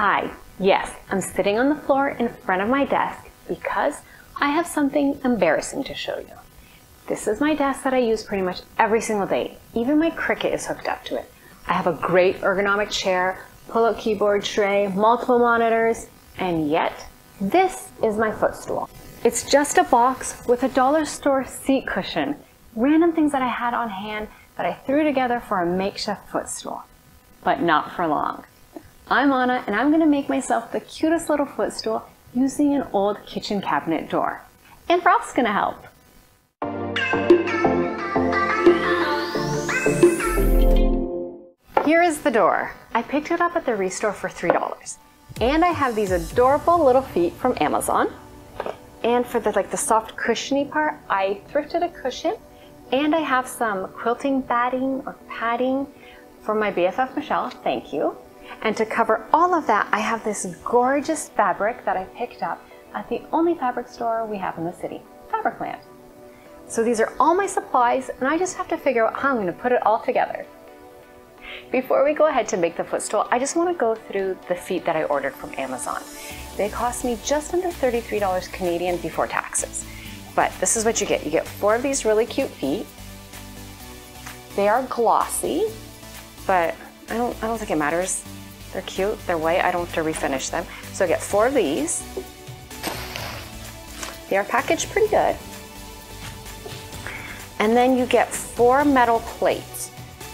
Hi, yes, I'm sitting on the floor in front of my desk because I have something embarrassing to show you. This is my desk that I use pretty much every single day. Even my Cricut is hooked up to it. I have a great ergonomic chair, pull-out keyboard tray, multiple monitors, and yet this is my footstool. It's just a box with a dollar store seat cushion, random things that I had on hand that I threw together for a makeshift footstool. But not for long. I'm Anna, and I'm going to make myself the cutest little footstool using an old kitchen cabinet door. And Ralph's going to help. Here is the door. I picked it up at the Restore for $3. And I have these adorable little feet from Amazon. And for the soft cushiony part, I thrifted a cushion. And I have some quilting batting or padding from my BFF Michelle, thank you. And to cover all of that, I have this gorgeous fabric that I picked up at the only fabric store we have in the city, Fabricland. So these are all my supplies, and I just have to figure out how I'm going to put it all together. Before we go ahead to make the footstool, I just want to go through the feet that I ordered from Amazon. They cost me just under $33 Canadian before taxes. But this is what you get. You get 4 of these really cute feet. They are glossy, but I don't think it matters. They're cute, they're white, I don't have to refinish them. So I get 4 of these. They are packaged pretty good. And then you get 4 metal plates.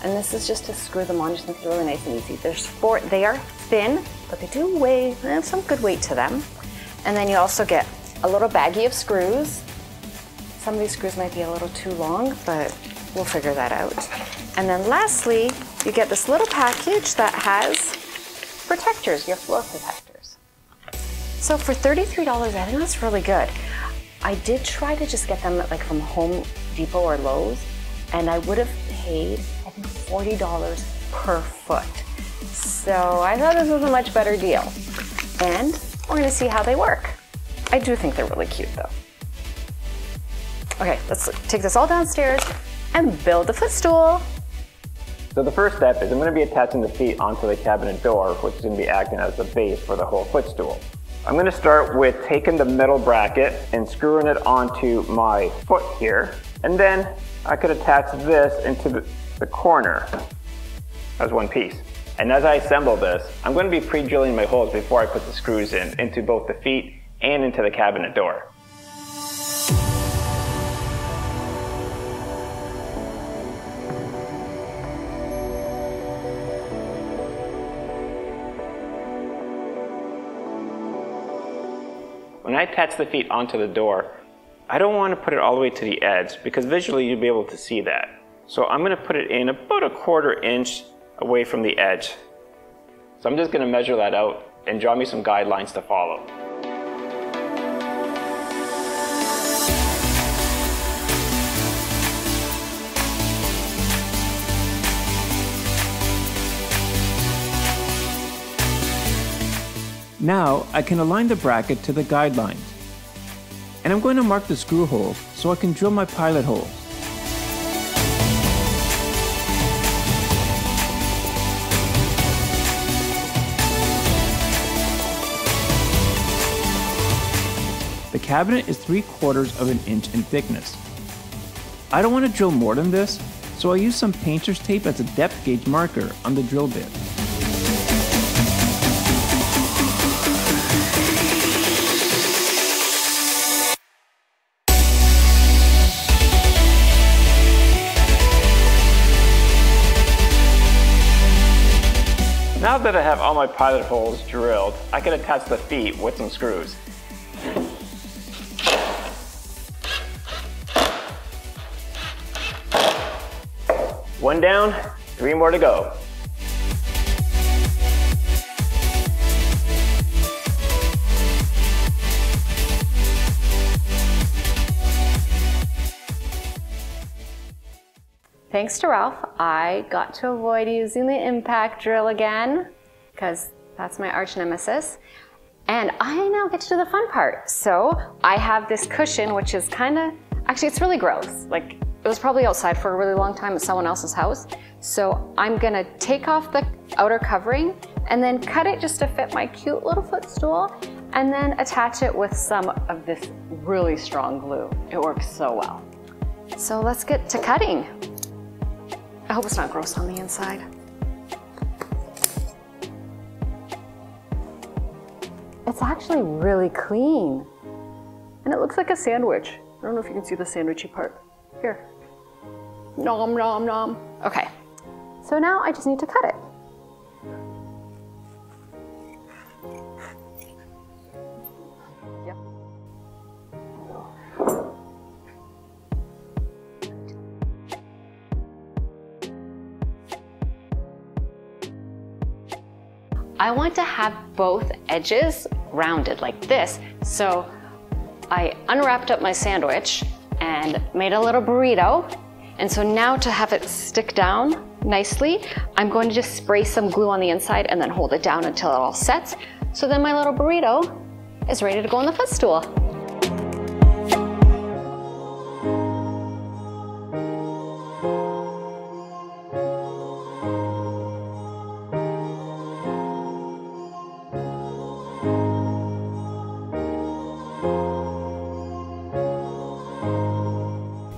And this is just to screw them on, just make it really nice and easy. There's 4, they are thin, but they do weigh, they have some good weight to them. And then you also get a little baggie of screws. Some of these screws might be a little too long, but we'll figure that out. And then lastly, you get this little package that has protectors, your floor protectors. So for $33, I think that's really good. I did try to just get them from Home Depot or Lowe's, and I would have paid, I think, $40 per foot. So I thought this was a much better deal. And we're gonna see how they work. I do think they're really cute though. Okay, let's take this all downstairs and build the footstool. So the first step is I'm going to be attaching the feet onto the cabinet door, which is going to be acting as the base for the whole footstool. I'm going to start with taking the middle bracket and screwing it onto my foot here. And then I could attach this into the corner as one piece. And as I assemble this, I'm going to be pre-drilling my holes before I put the screws into both the feet and into the cabinet door. When I attach the feet onto the door, I don't want to put it all the way to the edge because visually you'll be able to see that. So I'm going to put it in about a 1/4 inch away from the edge. So I'm just going to measure that out and draw me some guidelines to follow. Now I can align the bracket to the guidelines. And I'm going to mark the screw holes so I can drill my pilot holes. The cabinet is 3/4 of an inch in thickness. I don't want to drill more than this, so I use some painter's tape as a depth gauge marker on the drill bit. Now that I have all my pilot holes drilled, I can attach the feet with some screws. One down, 3 more to go. Thanks to Ralph, I got to avoid using the impact drill again, because that's my arch nemesis. And I now get to do the fun part. So I have this cushion, which is actually it's really gross. It was probably outside for a really long time at someone else's house. So I'm gonna take off the outer covering and then cut it just to fit my cute little footstool, and then attach it with some of this really strong glue. It works so well. So let's get to cutting. I hope it's not gross on the inside. It's actually really clean. And it looks like a sandwich. I don't know if you can see the sandwichy part. Here. Nom, nom, nom. Okay. So now I just need to cut it. Yep. I want to have both edges rounded like this, so I unwrapped up my sandwich and made a little burrito. And so now to have it stick down nicely, I'm going to just spray some glue on the inside and then hold it down until it all sets. So then my little burrito is ready to go on the footstool.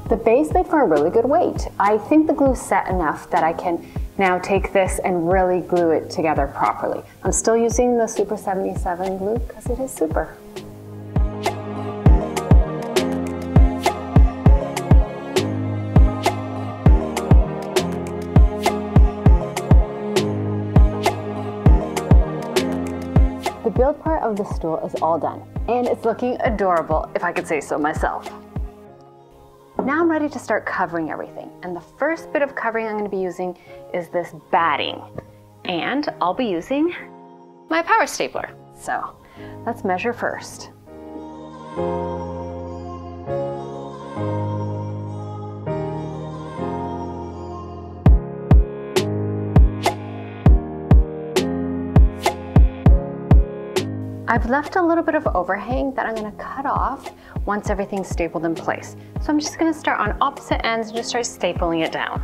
The base made for a really good weight. I think the glue's set enough that I can now take this and really glue it together properly. I'm still using the Super 77 glue because it is super. The build part of the stool is all done, and it's looking adorable, if I could say so myself. Now I'm ready to start covering everything. And the first bit of covering I'm going to be using is this batting. And I'll be using my power stapler. So let's measure first. I've left a little bit of overhang that I'm going to cut off once everything's stapled in place. So I'm just going to start on opposite ends and just start stapling it down.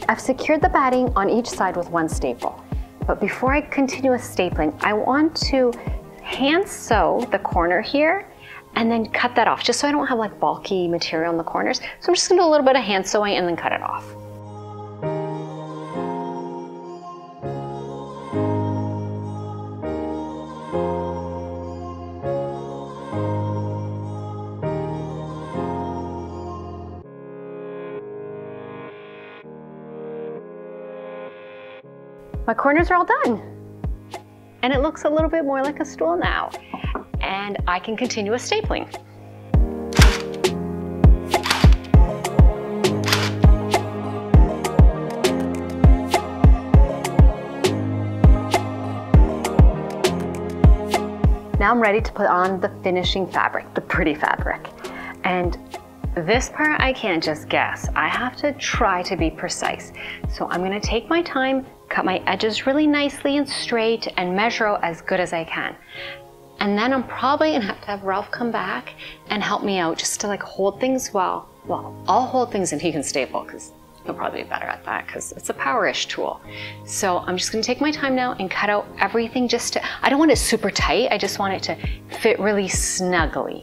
I've secured the batting on each side with one staple. But before I continue with stapling, I want to hand sew the corner here and then cut that off, just so I don't have like bulky material in the corners. So I'm just going to do a little bit of hand sewing and then cut it off. My corners are all done. And it looks a little bit more like a stool now. And I can continue with stapling. Now I'm ready to put on the finishing fabric, the pretty fabric. And this part I can't just guess. I have to try to be precise. So I'm gonna take my time, cut my edges really nicely and straight, and measure out as good as I can. And then I'm probably gonna have to have Ralph come back and help me out just to like hold things well. Well, I'll hold things and he can staple because he'll probably be better at that because it's a power-ish tool. So I'm just gonna take my time now and cut out everything just to, I don't want it super tight, I just want it to fit really snugly.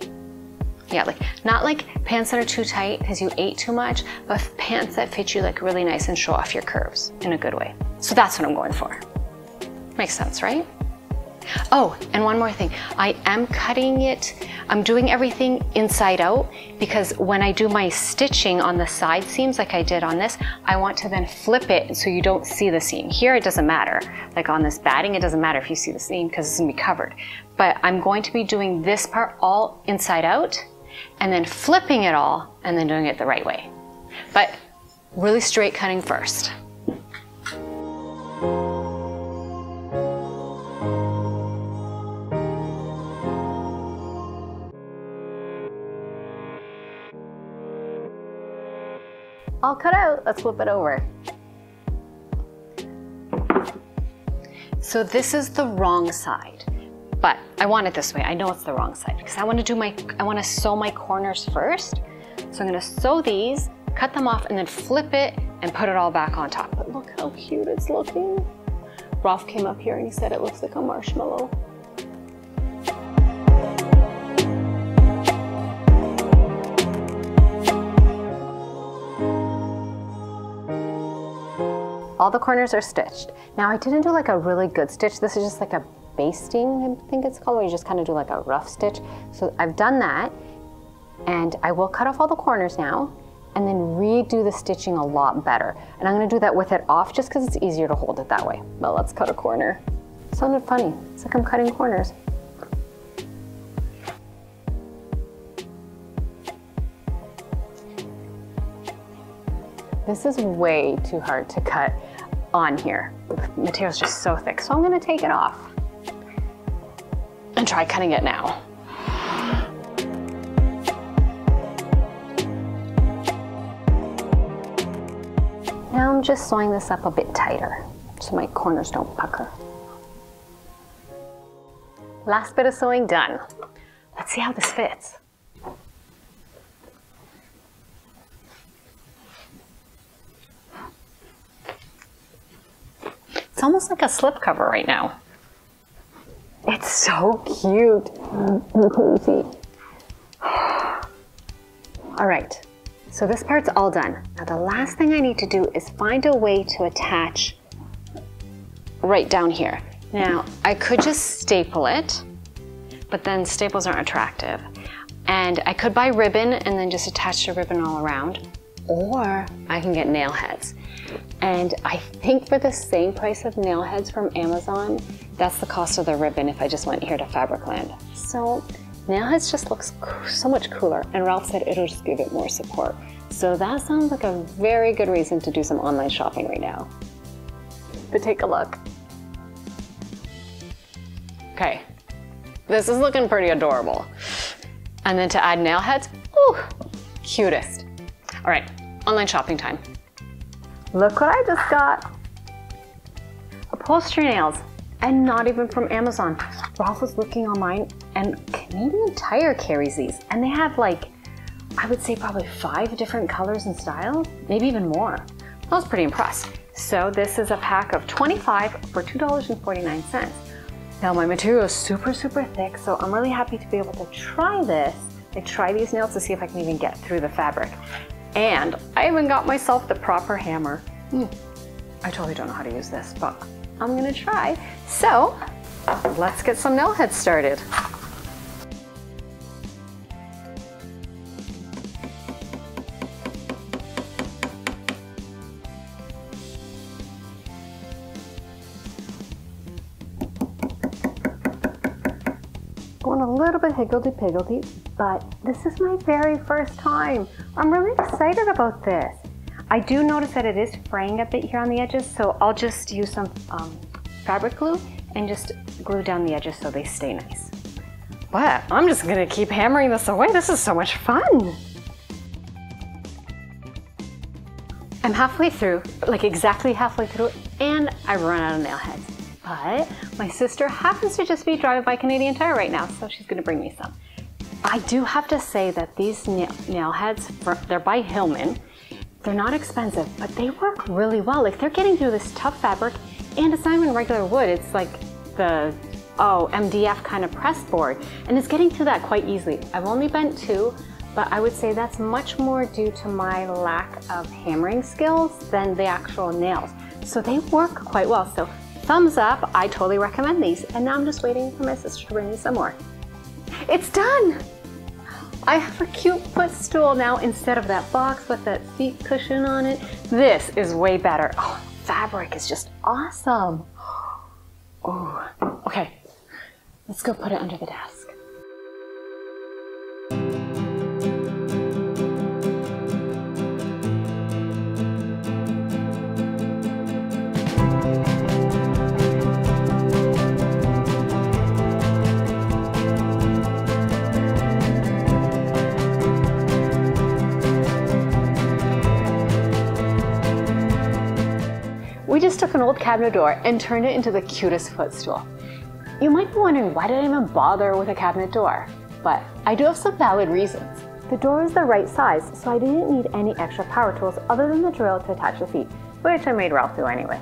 Yeah, like not like pants that are too tight because you ate too much, but pants that fit you like really nice and show off your curves in a good way. So that's what I'm going for. Makes sense, right? Oh, and one more thing. I am cutting it, I'm doing everything inside out because when I do my stitching on the side seams like I did on this, I want to then flip it so you don't see the seam. Here it doesn't matter. Like on this batting, it doesn't matter if you see the seam because it's gonna be covered. But I'm going to be doing this part all inside out and then flipping it all and then doing it the right way. But really straight cutting first. All cut out, let's flip it over. So this is the wrong side, but I want it this way. I know it's the wrong side because I want to sew my corners first. So I'm going to sew these, cut them off, and then flip it and put it all back on top. But look how cute it's looking. Ralph came up here and he said it looks like a marshmallow. All the corners are stitched. Now I didn't do like a really good stitch. This is just like a basting, I think it's called, where you just kind of do like a rough stitch. So I've done that, and I will cut off all the corners now and then redo the stitching a lot better. And I'm gonna do that with it off just because it's easier to hold it that way. But let's cut a corner. It sounded funny. It's like I'm cutting corners. This is way too hard to cut on here. The material's just so thick. So I'm gonna take it off and try cutting it now. Now I'm just sewing this up a bit tighter so my corners don't pucker. Last bit of sewing done. Let's see how this fits. It's almost like a slip cover right now. It's so cute. All right, so this part's all done. Now the last thing I need to do is find a way to attach right down here. Now, I could just staple it, but then staples aren't attractive. And I could buy ribbon and then just attach the ribbon all around, or I can get nail heads. And I think for the same price of nail heads from Amazon, that's the cost of the ribbon if I just went here to Fabricland. So nail heads just looks so much cooler, and Ralph said it'll just give it more support. So that sounds like a very good reason to do some online shopping right now. But take a look. Okay, this is looking pretty adorable. And then to add nail heads, ooh, cutest. All right, online shopping time. Look what I just got. Upholstery nails, and not even from Amazon. Ralph was looking online, and Canadian Tire carries these, and they have like, I would say probably 5 different colors and styles, maybe even more. I was pretty impressed. So this is a pack of 25 for $2.49. Now my material is super, super thick, so I'm really happy to be able to try this. I try these nails to see if I can even get through the fabric. And I even got myself the proper hammer. I totally don't know how to use this, but I'm gonna try. So let's get some nail heads started. Going a little bit higgledy-piggledy, but this is my very first time. I'm really excited about this. I do notice that it is fraying a bit here on the edges, so I'll just use some fabric glue and just glue down the edges so they stay nice. But I'm just gonna keep hammering this away. This is so much fun. I'm halfway through, like exactly halfway through, and I've run out of nail heads. But my sister happens to just be driving by Canadian Tire right now, so she's gonna bring me some. I do have to say that these nail heads, they're by Hillman. They're not expensive, but they work really well. Like they're getting through this tough fabric, and it's not even regular wood. It's like the, MDF kind of press board, and it's getting through that quite easily. I've only bent 2, but I would say that's much more due to my lack of hammering skills than the actual nails. So they work quite well. So thumbs up, I totally recommend these. And now I'm just waiting for my sister to bring me some more. It's done! I have a cute footstool now instead of that box with that seat cushion on it. This is way better. Oh, fabric is just awesome. Oh, okay, let's go put it under the desk. We just took an old cabinet door and turned it into the cutest footstool. You might be wondering, why did I even bother with a cabinet door? But I do have some valid reasons. The door is the right size, so I didn't need any extra power tools other than the drill to attach the feet, which I made Ralph do anyway.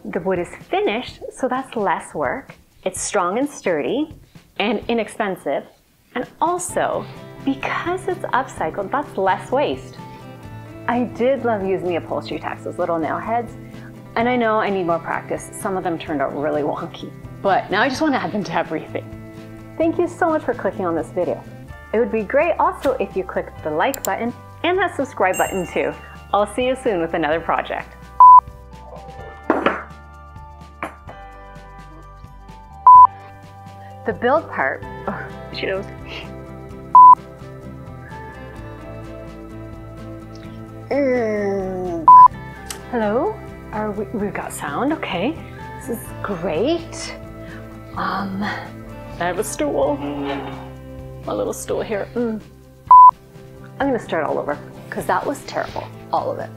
The wood is finished, so that's less work. It's strong and sturdy and inexpensive. And also, because it's upcycled, that's less waste. I did love using the upholstery tacks, those little nail heads. And I know I need more practice. Some of them turned out really wonky, but now I just want to add them to everything. Thank you so much for clicking on this video. It would be great also if you clicked the like button and that subscribe button too. I'll see you soon with another project. The build part, oh, she knows. Hello? We've got sound, okay. This is great. I have a stool. My little stool here. I'm gonna start all over because that was terrible, all of it.